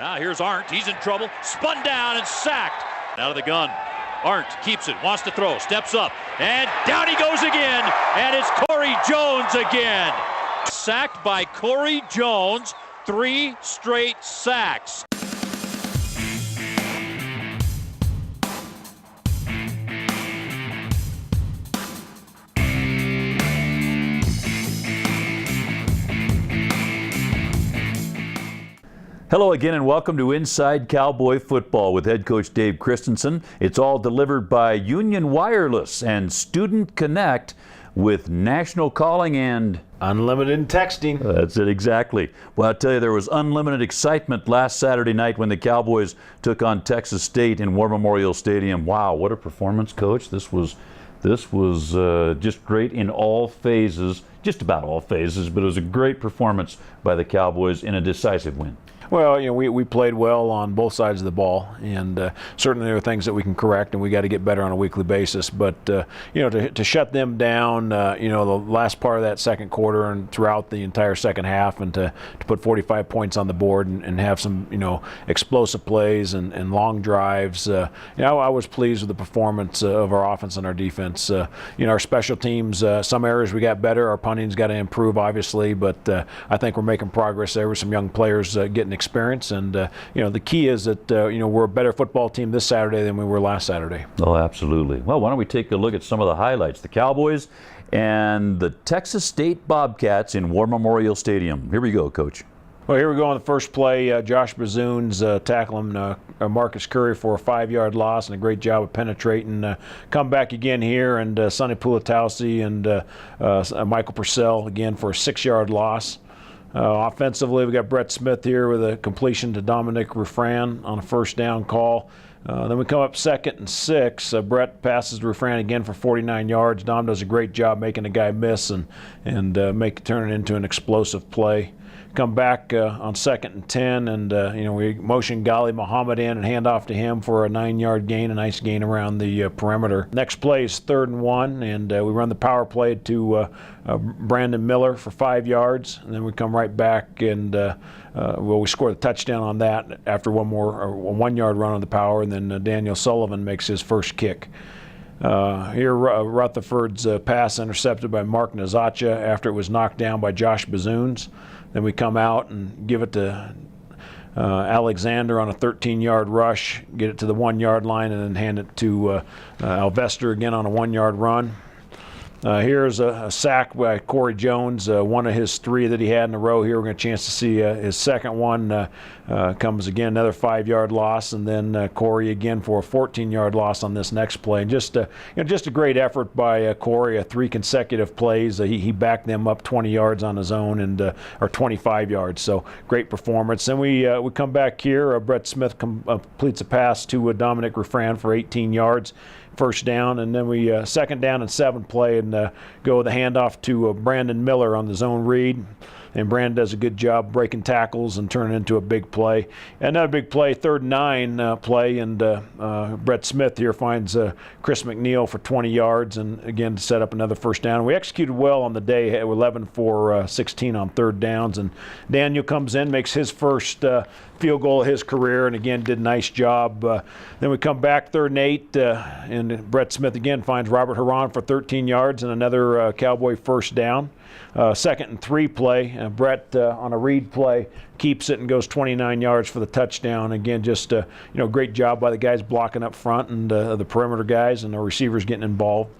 Now here's Arndt. He's in trouble. Spun down and sacked. Out of the gun. Arndt keeps it. Wants to throw. Steps up. And down he goes again. And it's Corey Jones again. Sacked by Corey Jones. 3 straight sacks. Hello again and welcome to Inside Cowboy Football with head coach Dave Christensen. It's all delivered by Union Wireless and Student Connect with national calling and unlimited texting. That's it, exactly. Well, I'll tell you, there was unlimited excitement last Saturday night when the Cowboys took on Texas State in War Memorial Stadium. Wow, what a performance, Coach. This was just great in all phases, just about all phases, but it was a great performance by the Cowboys in a decisive win. Well, we played well on both sides of the ball, and certainly there are things that we can correct, and we got to get better on a weekly basis. But to shut them down, the last part of that second quarter and throughout the entire second half, and to put 45 points on the board and have some explosive plays and long drives, I was pleased with the performance of our offense and our defense. Our special teams, some areas we got better. Our punting's got to improve, obviously, but I think we're making progress there with some young players getting experience, and the key is that we're a better football team this Saturday than we were last Saturday. Oh, absolutely. Well, why don't we take a look at some of the highlights? The Cowboys and the Texas State Bobcats in War Memorial Stadium. Here we go, Coach. Well, here we go on the first play. Josh Bazoon's tackling Marcus Curry for a 5-yard loss, and a great job of penetrating. Come back again here, and Sonny Pulatowski and Michael Purcell again for a 6-yard loss. Offensively, we got Brett Smith here with a completion to Dominic Ruffran on a first down call. Then we come up 2nd and 6. Brett passes to Ruffran again for 49 yards. Dom does a great job making the guy miss and turn it into an explosive play. Come back on 2nd and 10, and we motion Ghali Muhammad in and hand off to him for a 9-yard gain, a nice gain around the perimeter. Next play is 3rd and 1, and we run the power play to Brandon Miller for 5 yards, and then we come right back and we score the touchdown on that after a 1-yard run on the power, and then Daniel Sullivan makes his first kick. Here, Rutherford's pass intercepted by Mark Nazacha after it was knocked down by Josh Bazoons. Then we come out and give it to Alexander on a 13-yard rush, get it to the 1-yard line, and then hand it to Alvester again on a 1-yard run. Here's a sack by Corey Jones, one of his 3 that he had in a row here. We're going to chance to see his second one. Comes again, another 5-yard loss, and then Corey again for a 14-yard loss on this next play. And just a great effort by Corey. 3 consecutive plays. He backed them up 20 yards on his own, or 25 yards. So great performance. Then we come back here. Brett Smith completes a pass to Dominic Ruffran for 18 yards. First down, and then we 2nd down and 7 play, and go with a handoff to Brandon Miller on the zone read. And Brandon does a good job breaking tackles and turning it into a big play. Another big play, 3rd and 9 play, and Brett Smith here finds Chris McNeil for 20 yards, and again to set up another first down. We executed well on the day, 11 for 16 on 3rd downs, and Daniel comes in, makes his first field goal of his career, and again did a nice job. Then we come back 3rd and 8, and Brett Smith again finds Robert Huron for 13 yards and another Cowboy first down. 2nd and 3 play, Brett on a read play keeps it and goes 29 yards for the touchdown. Again, just great job by the guys blocking up front and the perimeter guys and the receivers getting involved.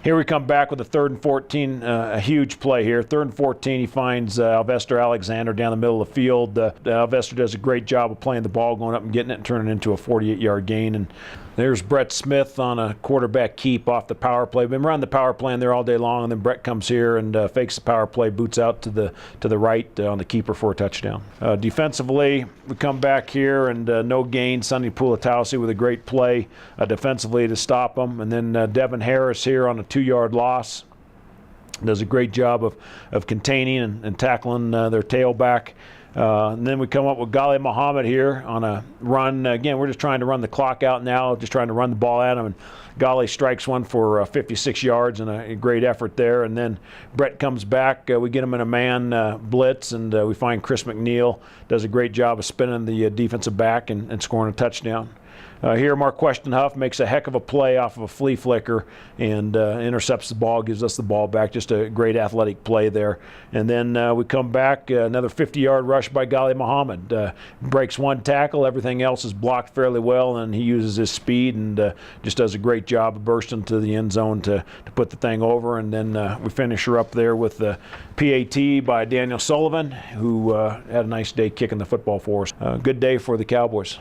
Here we come back with a 3rd and 14, a huge play here. 3rd and 14, he finds Alvester Alexander down the middle of the field. Alvester does a great job of playing the ball, going up and getting it and turning it into a 48-yard gain. And there's Brett Smith on a quarterback keep off the power play. Been running the power play in there all day long, and then Brett comes here and fakes the power play, boots out to the right on the keeper for a touchdown. Defensively, we come back here and no gain. Sonny Pulatowski with a great play defensively to stop him, and then Devin Harris here on a 2-yard loss. Does a great job of containing and tackling their tailback. And then we come up with Ghali Muhammad here on a run. Again, we're just trying to run the clock out now, just trying to run the ball at him. And Ghali strikes one for 56 yards and a great effort there. And then Brett comes back. We get him in a man blitz, and we find Chris McNeil does a great job of spinning the defensive back and scoring a touchdown. Here, Marqueston Huff makes a heck of a play off of a flea flicker and intercepts the ball, gives us the ball back. Just a great athletic play there. And then we come back, another 50-yard rush by Ghali Muhammad. Breaks one tackle, everything else is blocked fairly well, and he uses his speed and just does a great job of bursting to the end zone to put the thing over. And then we finish her up there with the PAT by Daniel Sullivan, who had a nice day kicking the football for us. Good day for the Cowboys.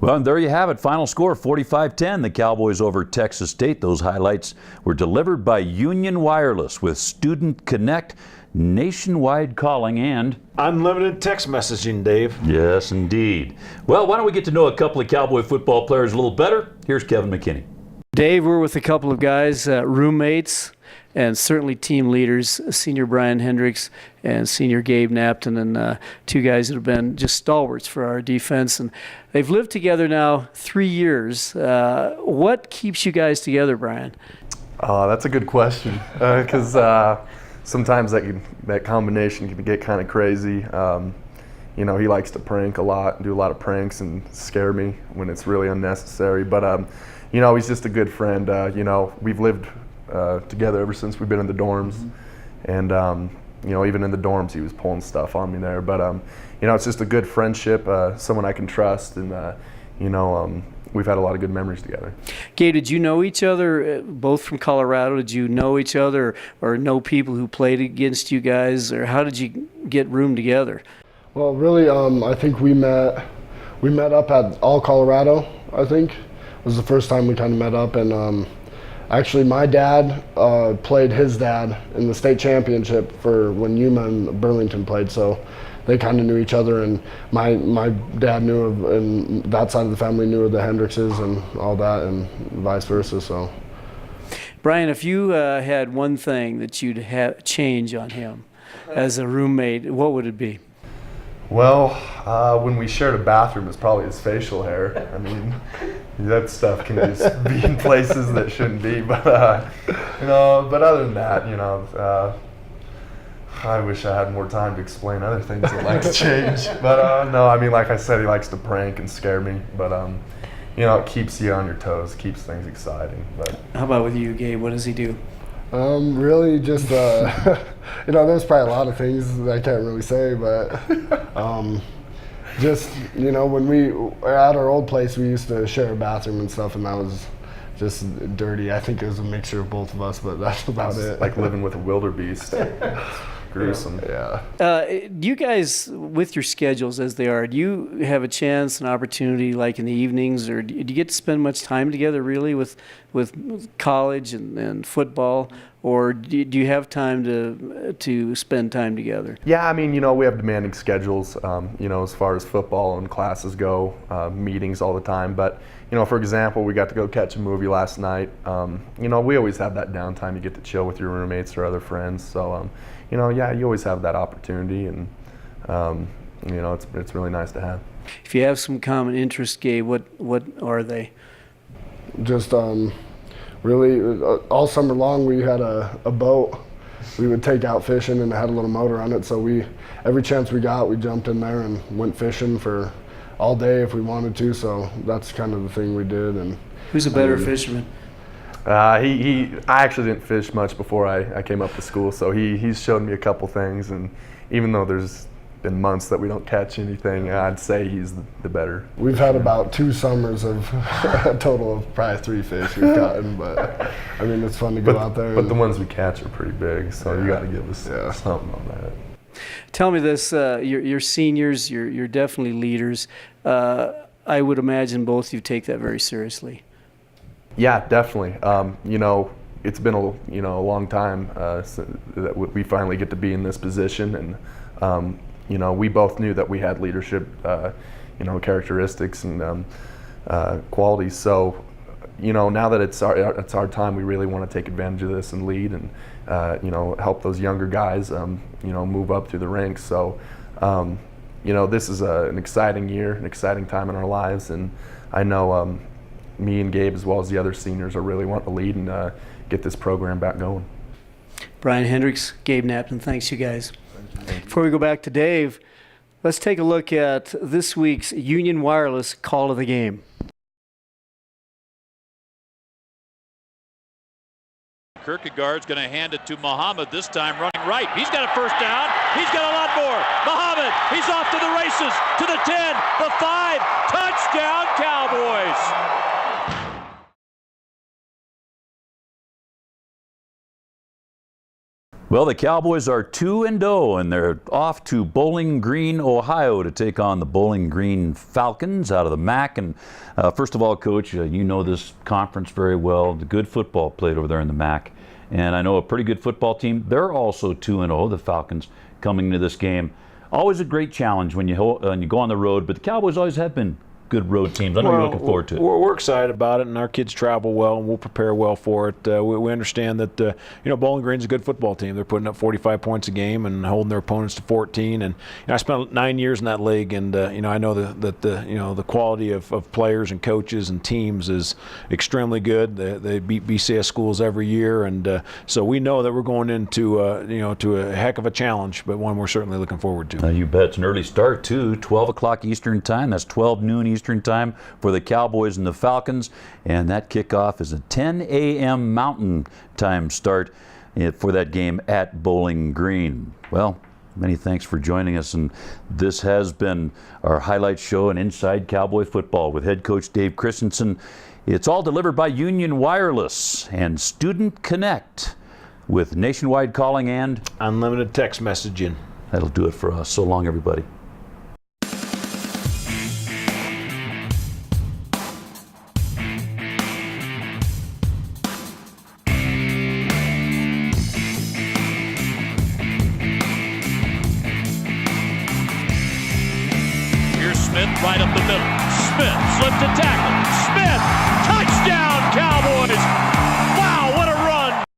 Well, and there you have it. Final score, 45-10, the Cowboys over Texas State. Those highlights were delivered by Union Wireless with Student Connect, nationwide calling, and unlimited text messaging, Dave. Yes, indeed. Well, why don't we get to know a couple of Cowboy football players a little better? Here's Kevin McKinney. Dave, we're with a couple of guys, roommates, and certainly team leaders, senior Brian Hendricks and senior Gabe Knapton, and two guys that have been just stalwarts for our defense. And they've lived together now 3 years. What keeps you guys together, Brian? That's a good question, because sometimes that combination can get kind of crazy. You know, he likes to prank a lot, do a lot of pranks, and scare me when it's really unnecessary. But you know, he's just a good friend. You know, we've lived together ever since we've been in the dorms, and you know, even in the dorms he was pulling stuff on me there. But you know, it's just a good friendship, someone I can trust, and you know, we've had a lot of good memories together. Gabe, did you know each other both from Colorado? Did you know each other or know people who played against you guys, or how did you get room together? Well, really, I think we met up at All Colorado. I think was the first time we kind of met up, and actually, my dad played his dad in the state championship for when Yuma and Burlington played, so they kind of knew each other, and my dad knew of, and that side of the family knew of the Hendrickses and all that, and vice versa. So, Brian, if you had one thing that you'd change on him as a roommate, what would it be? Well, when we shared a bathroom, it's probably his facial hair. I mean, that stuff can just be in places that shouldn't be. But you know, but other than that, you know, I wish I had more time to explain other things I'd like to change. But no, I mean, like I said, he likes to prank and scare me. But you know, it keeps you on your toes, keeps things exciting. But how about with you, Gabe? What does he do? Really just, you know, there's probably a lot of things that I can't really say, but just, you know, when we were at our old place, we used to share a bathroom and stuff, and that was just dirty. I think it was a mixture of both of us, but that's about it. Like living with a wildebeest. Gruesome. Yeah. You guys, with your schedules as they are, do you have a chance, an opportunity, like in the evenings, or do you get to spend much time together, really, with college and football, or do you have time to spend time together? Yeah, I mean, you know, we have demanding schedules, you know, as far as football and classes go, meetings all the time. But, you know, for example, we got to go catch a movie last night. You know, we always have that downtime. You get to chill with your roommates or other friends. So, you know, yeah, you always have that opportunity, and you know, it's really nice to have. If you have some common interests, Gabe, what are they? Just really, all summer long we had a boat. We would take out fishing, and it had a little motor on it. So every chance we got, we jumped in there and went fishing for all day if we wanted to. So that's kind of the thing we did. And who's a better fisherman? I actually didn't fish much before I came up to school, so he's showed me a couple things, and even though there's been months that we don't catch anything, I'd say he's the better. We've had about 2 summers of a total of probably 3 fish we've gotten, but I mean, it's fun to go out there. But the ones we catch are pretty big, so you got to give us something on that. Tell me this, you're seniors, you're definitely leaders. I would imagine both of you take that very seriously. Yeah, definitely. You know, it's been a long time that we finally get to be in this position, and you know, we both knew that we had leadership, you know, characteristics and qualities. So, you know, now that it's our time, we really want to take advantage of this and lead, and you know, help those younger guys, you know, move up through the ranks. So, you know, this is an exciting year, an exciting time in our lives, and I know me and Gabe, as well as the other seniors, are really wanting to lead and get this program back going. Brian Hendricks, Gabe Knapton, thanks you guys. Before we go back to Dave, let's take a look at this week's Union Wireless Call of the Game. Kierkegaard's going to hand it to Muhammad, this time running right. He's got a first down. He's got a lot more. Muhammad, he's off to the races, to the 10, the 5. Touchdown, Cowboys. Well, the Cowboys are 2-0, and they're off to Bowling Green, Ohio, to take on the Bowling Green Falcons out of the MAC. And first of all, Coach, you know this conference very well. The good football played over there in the MAC, and I know a pretty good football team. They're also 2-0, the Falcons, coming into this game. Always a great challenge when you go on the road, but the Cowboys always have been good road teams. I know you're looking forward to it. We're excited about it, and our kids travel well, and we'll prepare well for it. We understand that you know, Bowling Green's a good football team. They're putting up 45 points a game and holding their opponents to 14. And you know, I spent 9 years in that league, and you know, I know that the quality of players and coaches and teams is extremely good. They beat BCS schools every year, and so we know that we're going into you know, to a heck of a challenge, but one we're certainly looking forward to. You bet. It's an early start too. 12 o'clock Eastern time. That's 12 noon Eastern time for the Cowboys and the Falcons, and that kickoff is a 10 a.m. Mountain Time start for that game at Bowling Green. Well, many thanks for joining us, and this has been our highlight show and Inside Cowboy Football with head coach Dave Christensen. It's all delivered by Union Wireless and Student Connect with nationwide calling and unlimited text messaging. That'll do it for us. So long, everybody. Right up the middle. Smith slipped to tackle. Smith